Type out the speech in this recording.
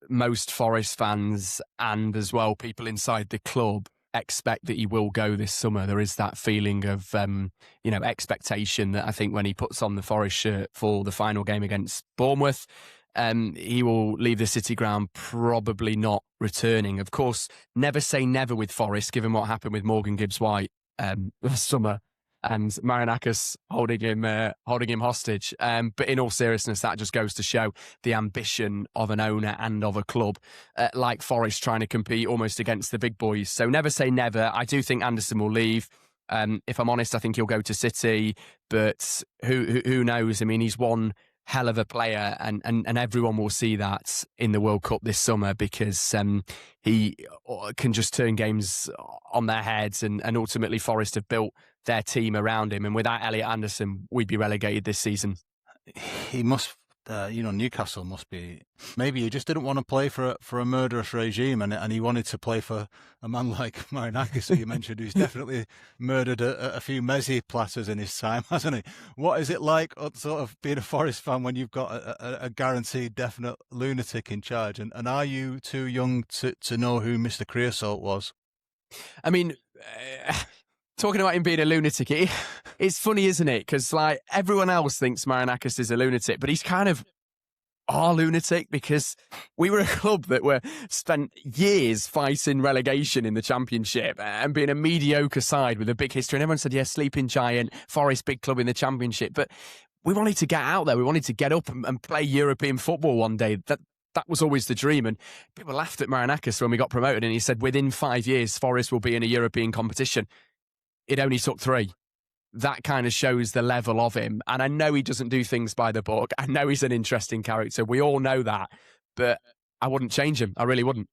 most Forest fans and as well people inside the club expect that he will go this summer. There is that feeling of, expectation that I think when he puts on the Forest shirt for the final game against Bournemouth, he will leave the City ground probably not returning. Of course, never say never with Forest, given what happened with Morgan Gibbs-White last summer and Marinakis holding him hostage. But in all seriousness, that just goes to show the ambition of an owner and of a club like Forest trying to compete almost against the big boys. So never say never. I do think Anderson will leave. If I'm honest, I think he'll go to City, but who knows? I mean, he's one hell of a player, and everyone will see that in the World Cup this summer because he can just turn games on their heads, and ultimately Forest have built their team around him, and without Elliot Anderson, we'd be relegated this season. He must, Newcastle must be, maybe he just didn't want to play for a murderous regime, and he wanted to play for a man like Marinakis, who you mentioned, who's definitely murdered a few mezzi platters in his time, hasn't he? What is it like, sort of being a Forest fan when you've got a guaranteed definite lunatic in charge? And are you too young to know who Mr. Creosote was? I mean, talking about him being a lunatic, it's funny, isn't it? Because like everyone else thinks Marinakis is a lunatic, but he's kind of our lunatic because we were a club that were spent years fighting relegation in the Championship and being a mediocre side with a big history. And everyone said, yeah, sleeping giant, Forest, big club in the Championship. But we wanted to get out there. We wanted to get up and play European football one day. That was always the dream. And people laughed at Marinakis when we got promoted. And he said, within 5 years, Forest will be in a European competition. It only took 3. That kind of shows the level of him. And I know he doesn't do things by the book. I know he's an interesting character. We all know that. But I wouldn't change him. I really wouldn't.